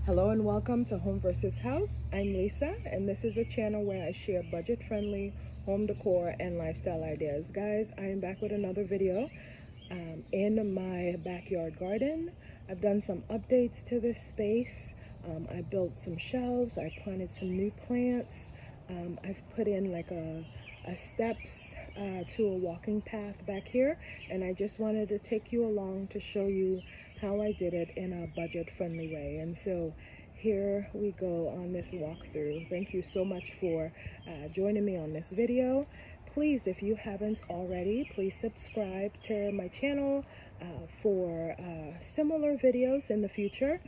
Hello and welcome to Home vs. House. I'm Lisa, and this is a channel where I share budget-friendly home decor and lifestyle ideas. Guys, I am back with another video in my backyard garden. I've done some updates to this space. I built some shelves. I planted some new plants. I've put in like a steps to a walking path back here, and I just wanted to take you along to show you how I did it in a budget-friendly way. And so here we go on this walkthrough. Thank you so much for joining me on this video. Please, if you haven't already, please subscribe to my channel for similar videos in the future.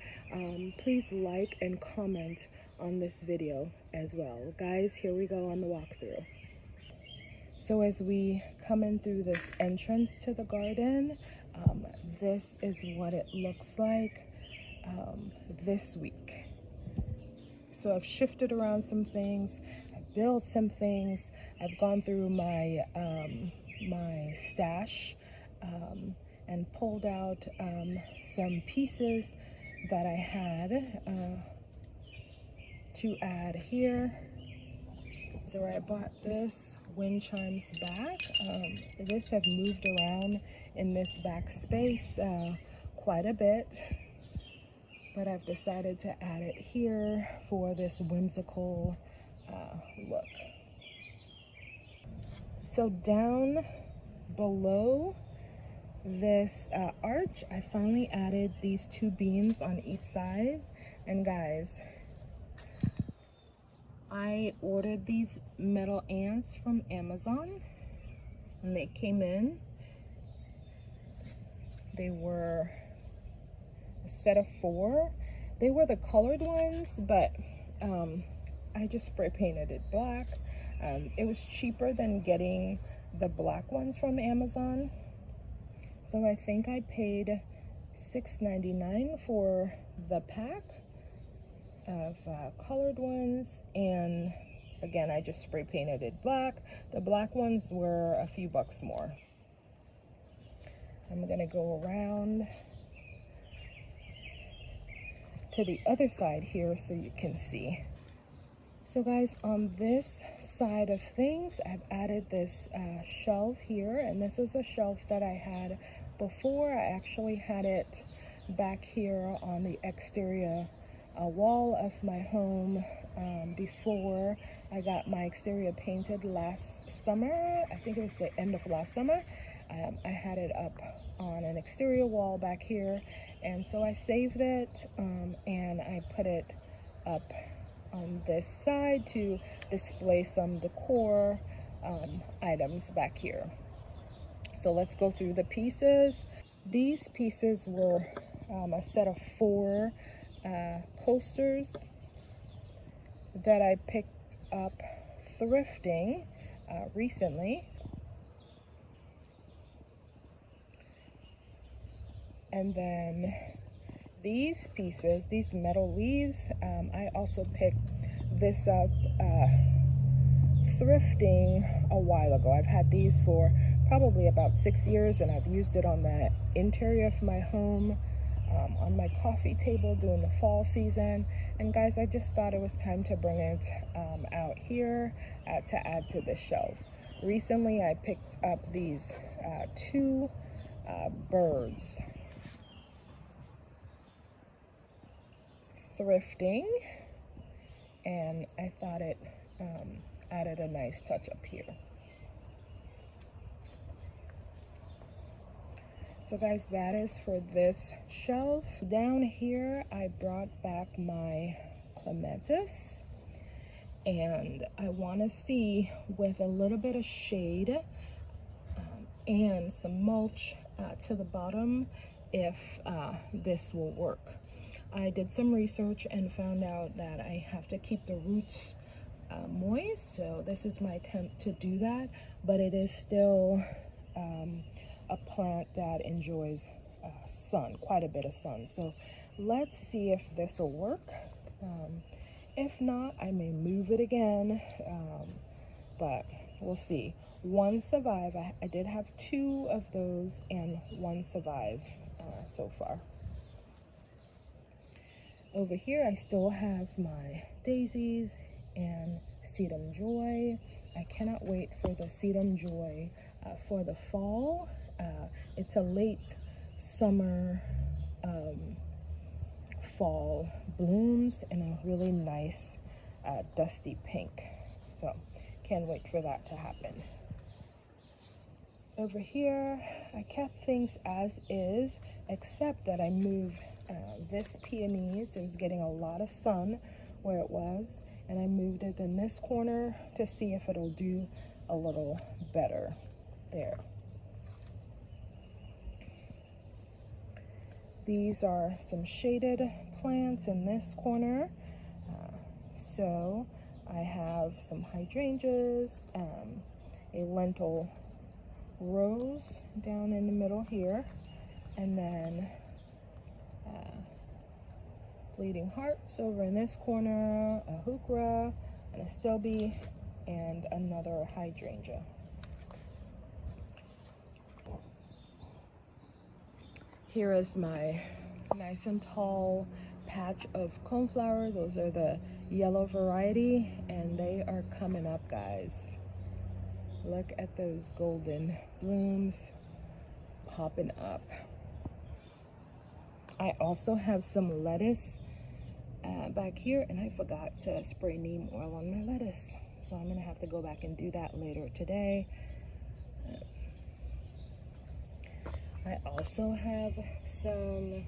Please like and comment on this video as well. Guys, here we go on the walkthrough. So as we come in through this entrance to the garden, this is what it looks like this week. So I've shifted around some things, I've built some things, I've gone through my my stash and pulled out some pieces that I had to add here. So I bought this wind chimes back. This have moved around in this back space quite a bit, but I've decided to add it here for this whimsical look. So down below this arch, I finally added these two beams on each side. And guys, I ordered these metal ants from Amazon, and they came in. They were a set of 4. They were the colored ones, but I just spray painted it black. It was cheaper than getting the black ones from Amazon. So I think I paid $6.99 for the pack of colored ones, and again, I just spray painted it black. The black ones were a few bucks more. I'm gonna go around to the other side here so you can see. So guys, on this side of things, I've added this shelf here, and this is a shelf that I had before. I actually had it back here on the exterior wall of my home before I got my exterior painted last summer. I think it was the end of last summer. I had it up on an exterior wall back here, and so I saved it and I put it up on this side to display some decor items back here. So let's go through the pieces. These pieces were a set of 4 coasters that I picked up thrifting recently. And then these pieces, these metal leaves, I also picked this up thrifting a while ago. I've had these for probably about 6 years, and I've used it on the interior of my home, on my coffee table during the fall season. And guys, I just thought it was time to bring it out here to add to the shelf. Recently, I picked up these 2 birds thrifting, and I thought it added a nice touch up here. So guys, that is for this shelf. Down here, I brought back my clematis, and I want to see, with a little bit of shade and some mulch to the bottom, if this will work. I did some research and found out that I have to keep the roots moist, so this is my attempt to do that, but it is still a plant that enjoys sun, quite a bit of sun. So let's see if this will work. If not, I may move it again, but we'll see. 1 survived. I did have 2 of those, and 1 survived so far. Over here, I still have my daisies and sedum joy. I cannot wait for the sedum joy for the fall. It's a late summer fall blooms in a really nice dusty pink. So can't wait for that to happen. Over here, I kept things as is, except that I moved this peonies. It was getting a lot of sun where it was, and I moved it in this corner to see if it'll do a little better there. These are some shaded plants in this corner. So I have some hydrangeas, a lentil rose down in the middle here, and then bleeding hearts over in this corner, a heuchera, and a stilbe, and another hydrangea. Here is my nice and tall patch of coneflower. Those are the yellow variety, and they are coming up, guys. Look at those golden blooms popping up. I also have some lettuce back here, and I forgot to spray neem oil on my lettuce, so I'm gonna have to go back and do that later today. I also have some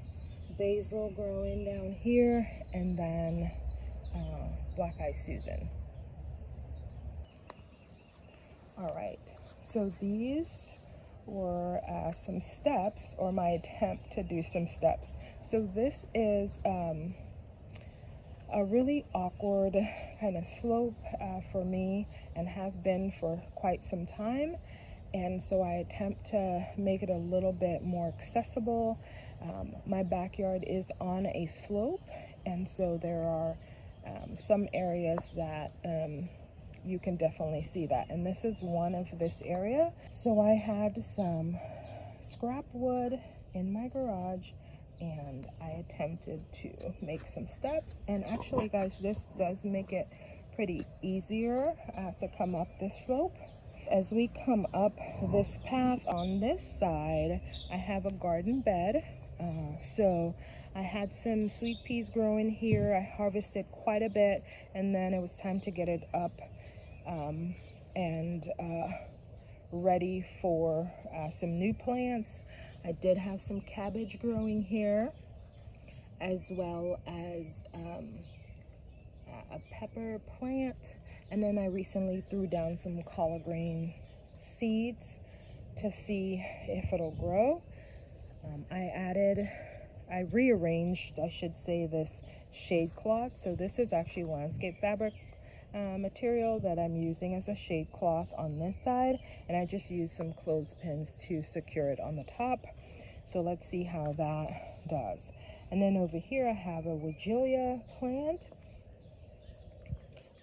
basil growing down here, and then black-eyed Susan. All right, so these were some steps, or my attempt to do some steps. So this is a really awkward kind of slope for me, and have been for quite some time. And so I attempt to make it a little bit more accessible. My backyard is on a slope, and so there are some areas that you can definitely see that. And this is one of this area. So I had some scrap wood in my garage, and I attempted to make some steps. And actually, guys, this does make it pretty easier to come up this slope. As we come up this path on this side, I have a garden bed. So I had some sweet peas growing here. I harvested quite a bit, and then it was time to get it up and ready for some new plants. I did have some cabbage growing here, as well as a pepper plant, and then I recently threw down some collard green seeds to see if it'll grow. I rearranged, I should say, this shade cloth. So this is actually landscape fabric material that I'm using as a shade cloth on this side, and I just used some clothespins to secure it on the top. So let's see how that does. And then over here I have a Wigelia plant.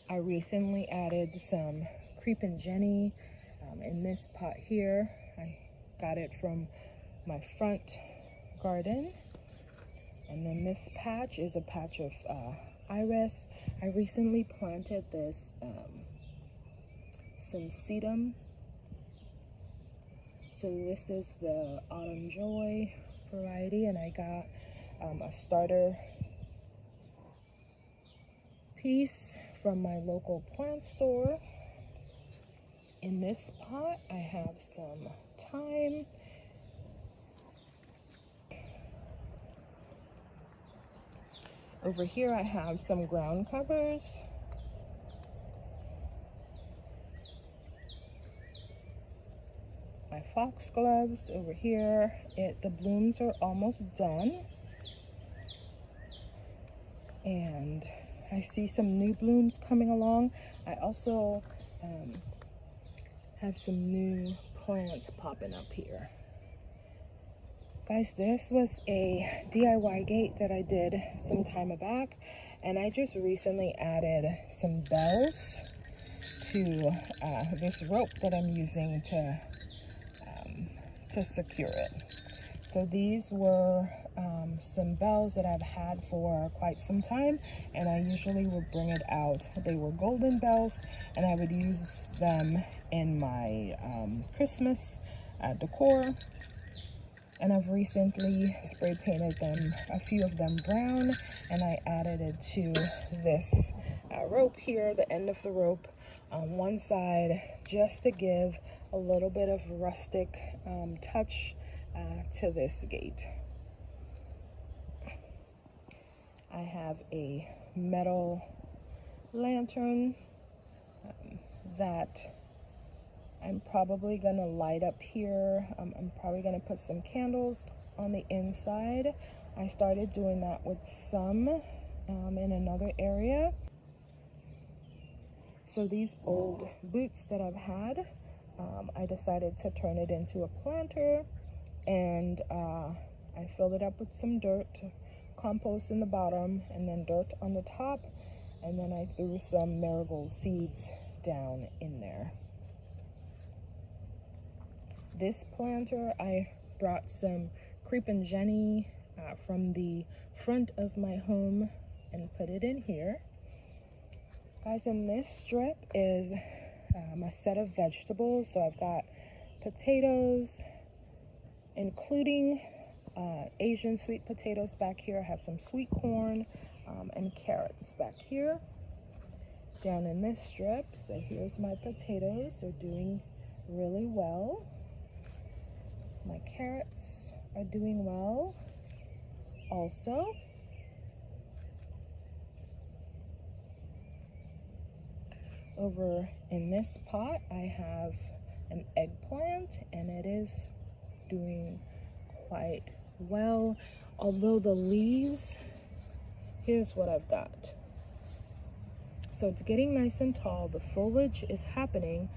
I recently added some creeping Jenny in this pot here. I got it from my front garden. And then this patch is a patch of iris. I recently planted this some sedum. So this is the Autumn Joy variety, and I got a starter piece from my local plant store. In this pot, I have some thyme. Over here, I have some ground covers. My foxgloves over here. The blooms are almost done. And I see some new blooms coming along. I also have some new plants popping up here. Guys, this was a DIY gate that I did some time back, and I just recently added some bells to this rope that I'm using to secure it. So these were some bells that I've had for quite some time, and I usually would bring it out. They were golden bells, and I would use them in my Christmas decor. And I've recently spray painted them, a few of them brown, and I added it to this rope here, the end of the rope on one side, just to give a little bit of rustic touch to this gate. I have a metal lantern that I'm probably gonna light up here. I'm probably gonna put some candles on the inside. I started doing that with some in another area. So these old boots that I've had, I decided to turn it into a planter, and I filled it up with some dirt, compost in the bottom, and then dirt on the top, and then I threw some marigold seeds down in there. This planter, I brought some Creepin' Jenny from the front of my home and put it in here. Guys, in this strip is a set of vegetables. So I've got potatoes, including Asian sweet potatoes back here. I have some sweet corn and carrots back here. Down in this strip, so here's my potatoes. They're doing really well. My carrots are doing well also. Over in this pot, I have an eggplant, and it is doing quite well. Although the leaves, here's what I've got. So it's getting nice and tall. The foliage is happening,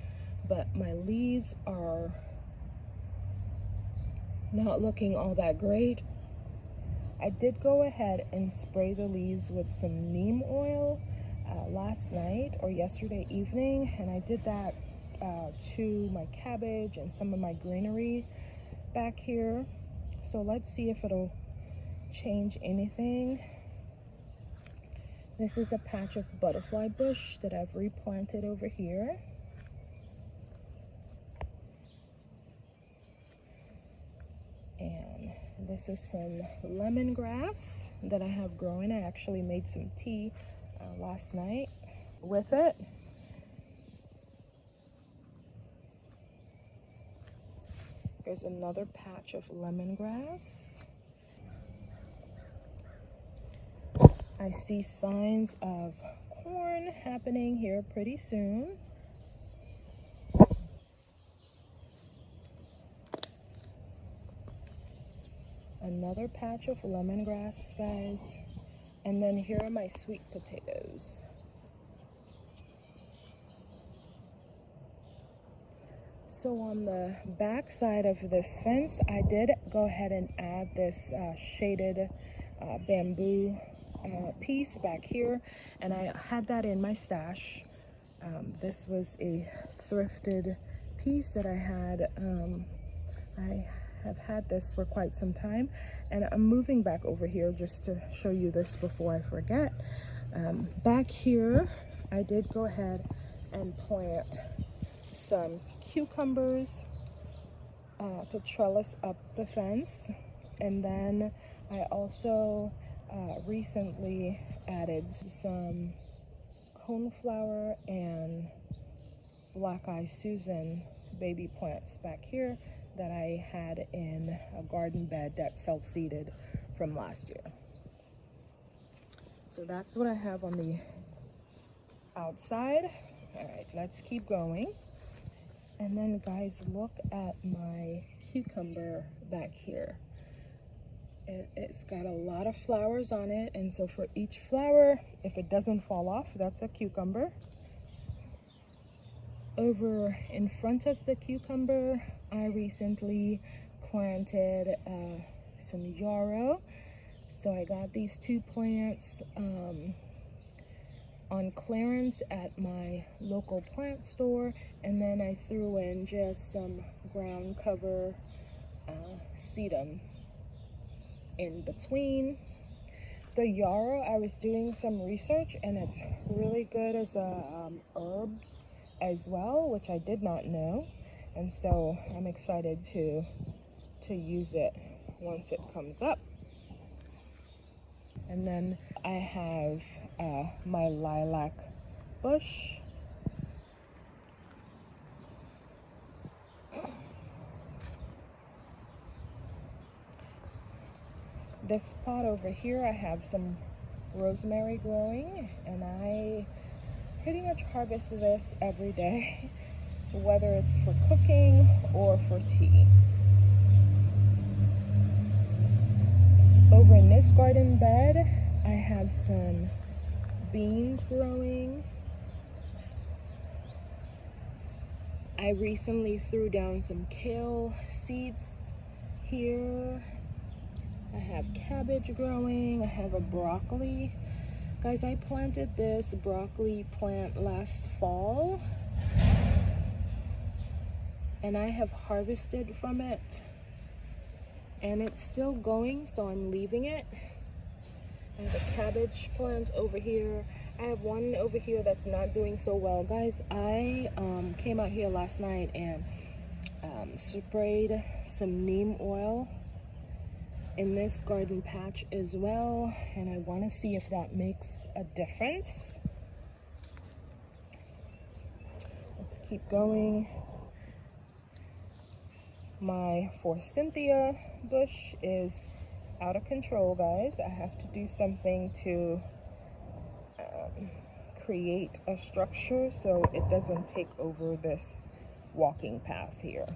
but my leaves are not looking all that great. I did go ahead and spray the leaves with some neem oil last night or yesterday evening, and I did that to my cabbage and some of my greenery back here. So let's see if it'll change anything. This is a patch of butterfly bush that I've replanted over here. And this is some lemongrass that I have growing. I actually made some tea last night with it. There's another patch of lemongrass. I see signs of corn happening here pretty soon. Another patch of lemongrass, guys. And then here are my sweet potatoes. So on the back side of this fence, I did go ahead and add this shaded bamboo piece back here, and I had that in my stash. This was a thrifted piece that I had. I have had this for quite some time, and I'm moving back over here just to show you this before I forget. Back here, I did go ahead and plant some cucumbers to trellis up the fence, and then I also recently added some coneflower and black eye Susan baby plants back here that I had in a garden bed that self-seeded from last year. So that's what I have on the outside. All right, let's keep going. And then guys, look at my cucumber back here. It's got a lot of flowers on it, and so for each flower, if it doesn't fall off, that's a cucumber. Over in front of the cucumber, I recently planted some yarrow. So I got these two plants on clearance at my local plant store, and then I threw in just some ground cover sedum in between. The yarrow, I was doing some research and it's really good as a herb as well, which I did not know. And so I'm excited to use it once it comes up. And then I have my lilac bush. This pot over here, I have some rosemary growing, and I pretty much harvest this every day, whether it's for cooking or for tea. Over in this garden bed, I have some beans growing. I recently threw down some kale seeds here. I have cabbage growing. I have a broccoli. Guys, I planted this broccoli plant last fall, and I have harvested from it, and it's still going, so I'm leaving it. I have a cabbage plant over here. I have one over here that's not doing so well. Guys, I came out here last night and sprayed some neem oil in this garden patch as well, and I want to see if that makes a difference. Let's keep going. My forsythia bush is out of control, guys. I have to do something to create a structure so it doesn't take over this walking path here.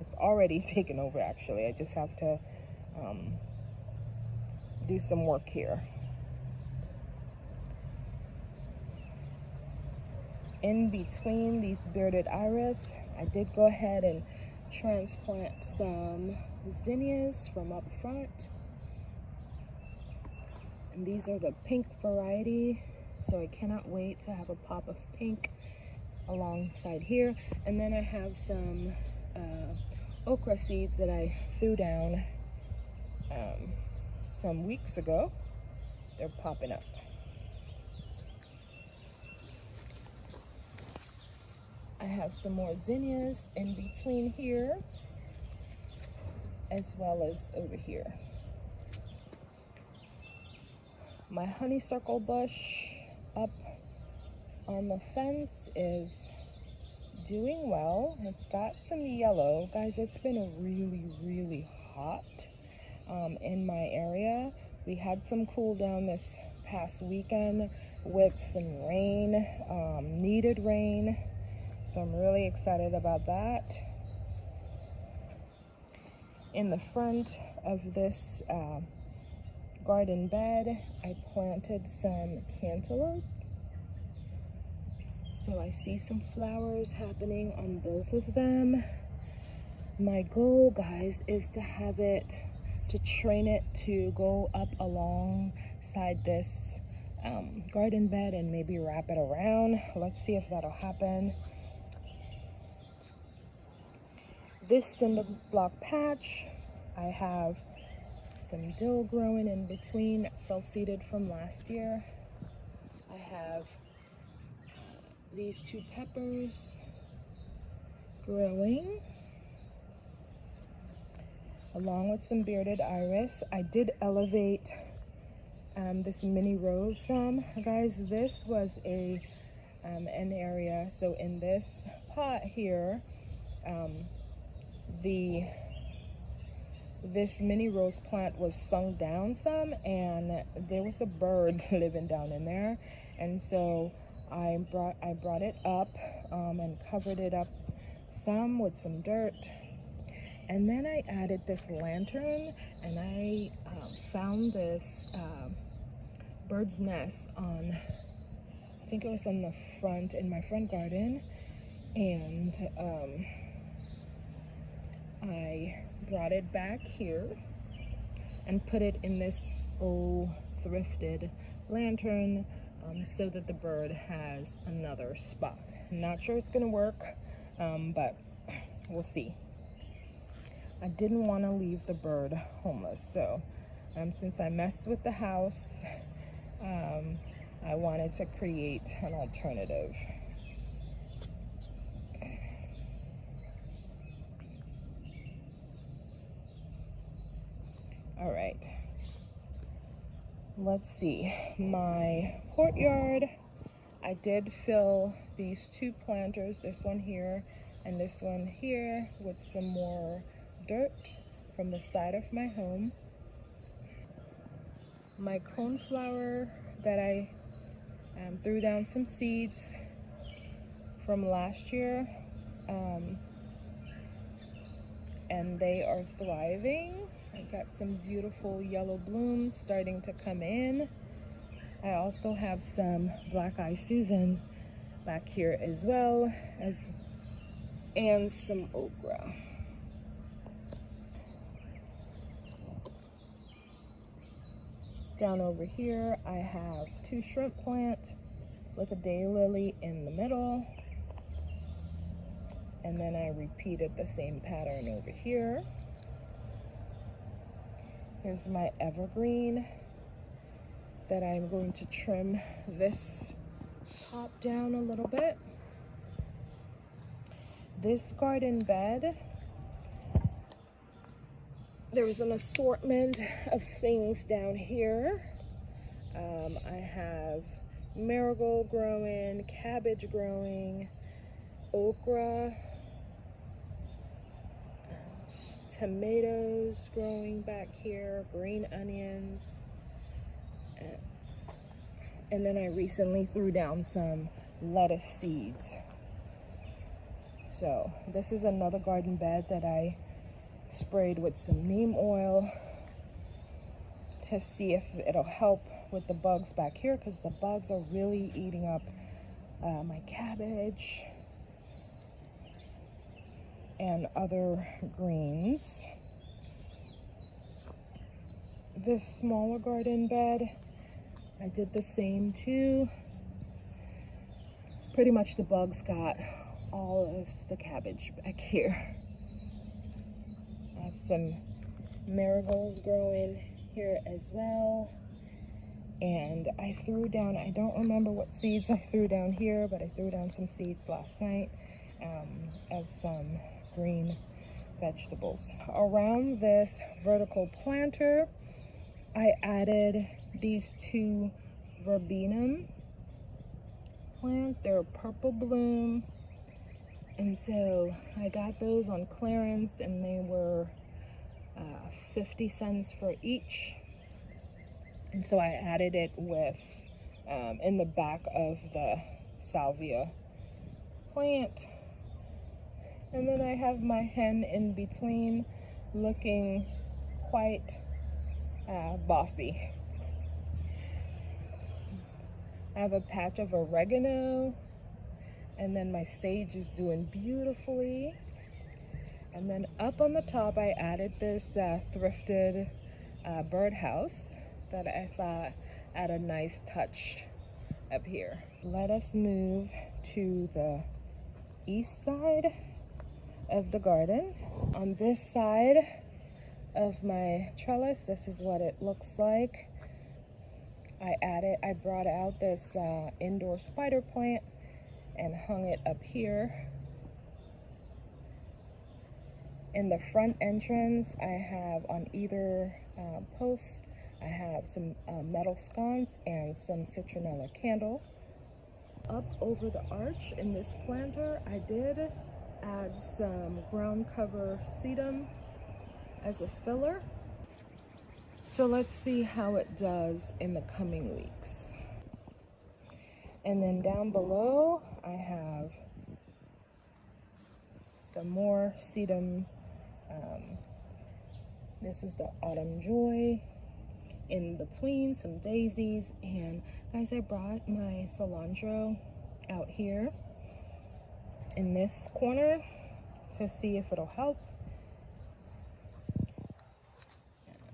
It's already taken over, actually. I just have to do some work here. In between these bearded iris, I did go ahead and transplant some zinnias from up front. And these are the pink variety, so I cannot wait to have a pop of pink alongside here. And then I have some okra seeds that I threw down some weeks ago. They're popping up. I have some more zinnias in between here, as well as over here. My honeysuckle bush up on the fence is doing well. It's got some yellow. Guys, it's been really hot in my area. We had some cool down this past weekend with some rain, needed rain. So I'm really excited about that. In the front of this garden bed, I planted some cantaloupe. So I see some flowers happening on both of them. My goal, guys, is to have it, to train it to go up alongside this garden bed and maybe wrap it around. Let's see if that'll happen. This cinder block patch, I have some dill growing in between, self-seeded from last year. I have these two peppers growing, along with some bearded iris. I did elevate this mini rose some. Guys, this was an area, so in this pot here, this mini rose plant was sunk down some, and there was a bird living down in there, and so I brought it up and covered it up some with some dirt, and then I added this lantern, and I found this bird's nest on, I think it was on the front, in my front garden, and I brought it back here and put it in this old thrifted lantern so that the bird has another spot. I'm not sure it's gonna work, but we'll see. I didn't want to leave the bird homeless, so Since I messed with the house, I wanted to create an alternative. All right, let's see. My courtyard, I did fill these two planters, this one here and this one here, with some more dirt from the side of my home. My coneflower that I threw down some seeds from last year, and they are thriving. I got some beautiful yellow blooms starting to come in. I also have some black eye Susan back here as well, and some okra. Down over here, I have two shrimp plants with a daylily in the middle. And then I repeated the same pattern over here. Here's my evergreen that I'm going to trim this top down a little bit. This garden bed, there's an assortment of things down here. I have marigold growing, cabbage growing, okra, tomatoes growing back here, green onions, and then I recently threw down some lettuce seeds. So this is another garden bed that I sprayed with some neem oil to see if it'll help with the bugs back here, because the bugs are really eating up my cabbage and other greens. This smaller garden bed, I did the same too. Pretty much the bugs got all of the cabbage back here. I have some marigolds growing here as well. And I threw down, I don't remember what seeds I threw down here, but I threw down some seeds last night of some green vegetables. Around this vertical planter, I added these two verbena plants. They're a purple bloom, and so I got those on clearance, and they were 50 cents for each. And so I added it with in the back of the salvia plant. And then I have my hen in between, looking quite bossy. I have a patch of oregano, and then my sage is doing beautifully. And then up on the top, I added this thrifted birdhouse that I thought add a nice touch up here. Let us move to the east side of the garden. On this side of my trellis, this is what it looks like. I brought out this indoor spider plant and hung it up here. In the front entrance, I have on either post, I have some metal sconce and some citronella candle. Up over the arch in this planter, I did add some ground cover sedum as a filler. So let's see how it does in the coming weeks. And then down below, I have some more sedum. This is the Autumn Joy. In between, some daisies, and guys, I brought my cilantro out here in this corner to see if it'll help.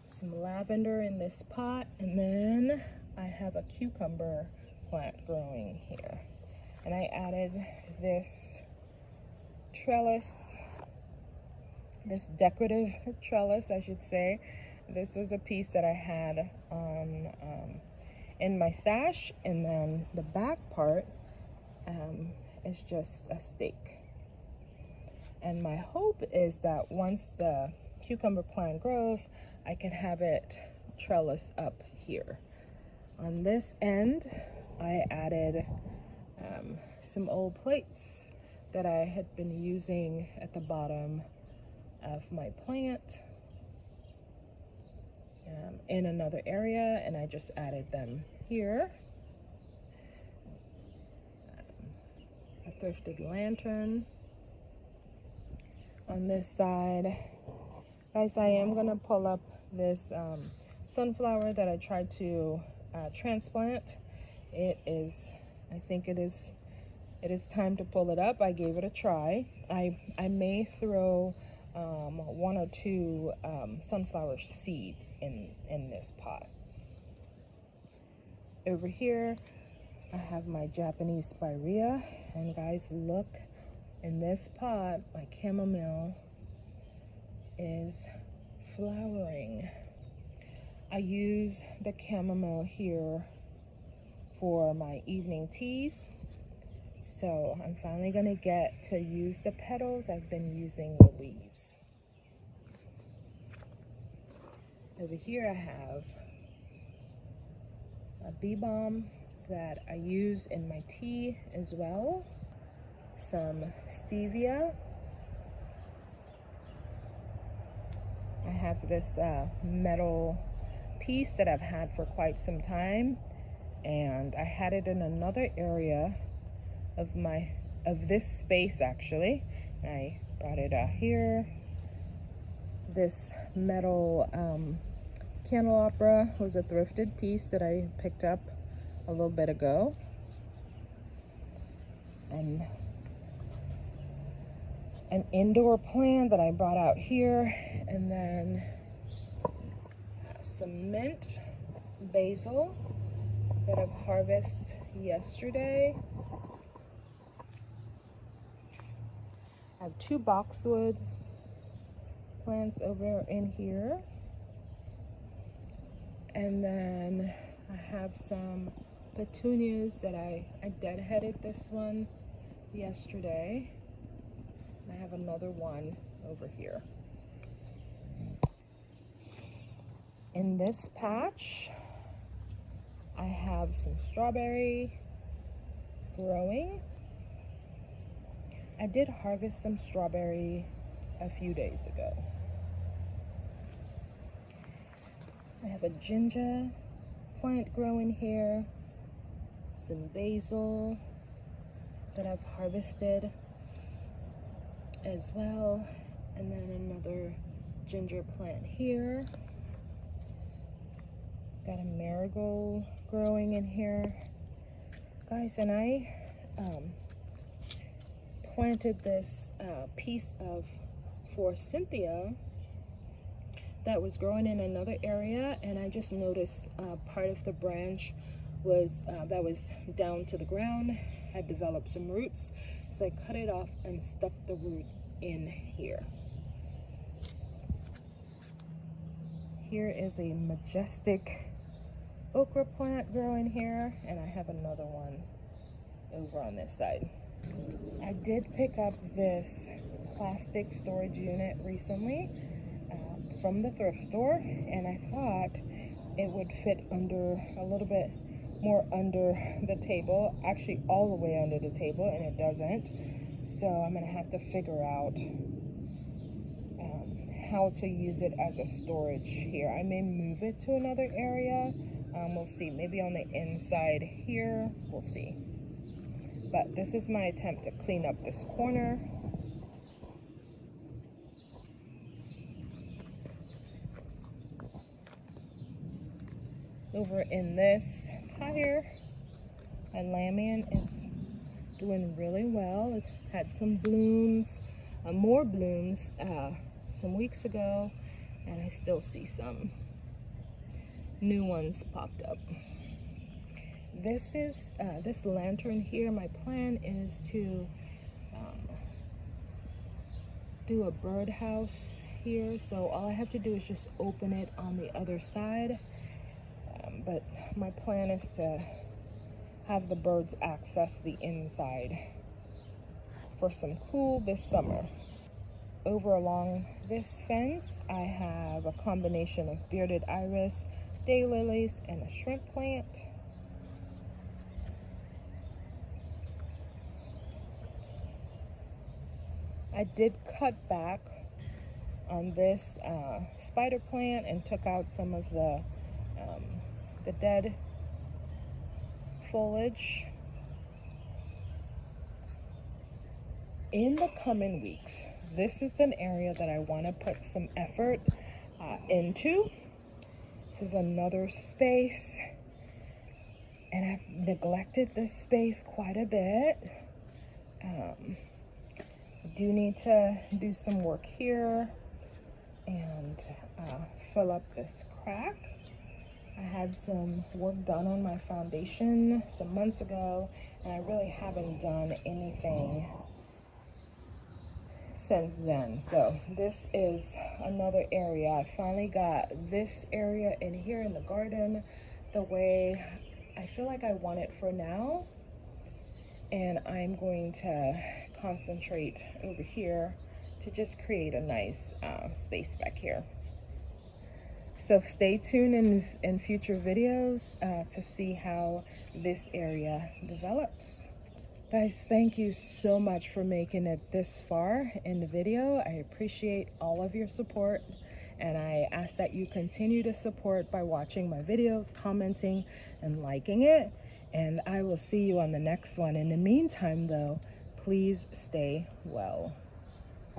Some lavender in this pot, and then I have a cucumber plant growing here. And I added this trellis, this decorative trellis, I should say, This was a piece that I had on in my stash, and then the back part is just a stake. And my hope is that once the cucumber plant grows, I can have it trellis up here. On this end, I added some old plates that I had been using at the bottom of my plant in another area, and I just added them here. A thrifted lantern on this side. Guys, I am gonna pull up this sunflower that I tried to transplant. I think it is time to pull it up. I gave it a try. I may throw 1 or 2 sunflower seeds in this pot. Over here, I have my Japanese spirea, and guys, look, in this pot, my chamomile is flowering. I use the chamomile here for my evening teas. So I'm finally gonna get to use the petals. I've been using the leaves. Over here I have a bee balm that I use in my tea as well. Some stevia. I have this metal piece that I've had for quite some time, and I had it in another area of this space actually. I brought it out here. This metal candelabra was a thrifted piece that I picked up a little bit ago, and an indoor plant that I brought out here, and then some mint basil that I've harvested yesterday. I have 2 boxwood plants over in here, and then I have some petunias that I deadheaded this one yesterday. I have another one over here. In this patch, I have some strawberry growing. I did harvest some strawberry a few days ago. I have a ginger plant growing here, some basil that I've harvested as well, and then another ginger plant here. Got a marigold growing in here. Guys, and I planted this piece of Forsythia that was growing in another area, and I just noticed part of the branch was that was down to the ground had developed some roots, so I cut it off and stuck the roots in here. Here is a majestic okra plant growing here, and I have another one over on this side. I did pick up this plastic storage unit recently from the thrift store, and I thought it would fit under a little bit more under the table, actually all the way under the table, and it doesn't. So I'm gonna have to figure out how to use it as a storage here. I may move it to another area. We'll see, maybe on the inside here, we'll see. But this is my attempt to clean up this corner. Over in this tire, my lamian is doing really well. It had some blooms, more blooms some weeks ago, and I still see some new ones popped up. This lantern here, my plan is to do a birdhouse here, so all I have to do is just open it on the other side. But my plan is to have the birds access the inside for some cool this summer. Over along this fence, I have a combination of bearded iris, daylilies, and a shrimp plant. I did cut back on this spider plant and took out some of the dead foliage. In the coming weeks, this is an area that I want to put some effort into. This is another space, and I've neglected this space quite a bit. I do need to do some work here and fill up this crack. I had some work done on my foundation some months ago, and I really haven't done anything since then. So this is another area. I finally got this area in here in the garden the way I feel like I want it for now, and I'm going to concentrate over here to just create a nice space back here. So stay tuned in future videos to see how this area develops. Guys, thank you so much for making it this far in the video. I appreciate all of your support, and I ask that you continue to support by watching my videos, commenting, and liking it. And I will see you on the next one. In the meantime, though, please stay well.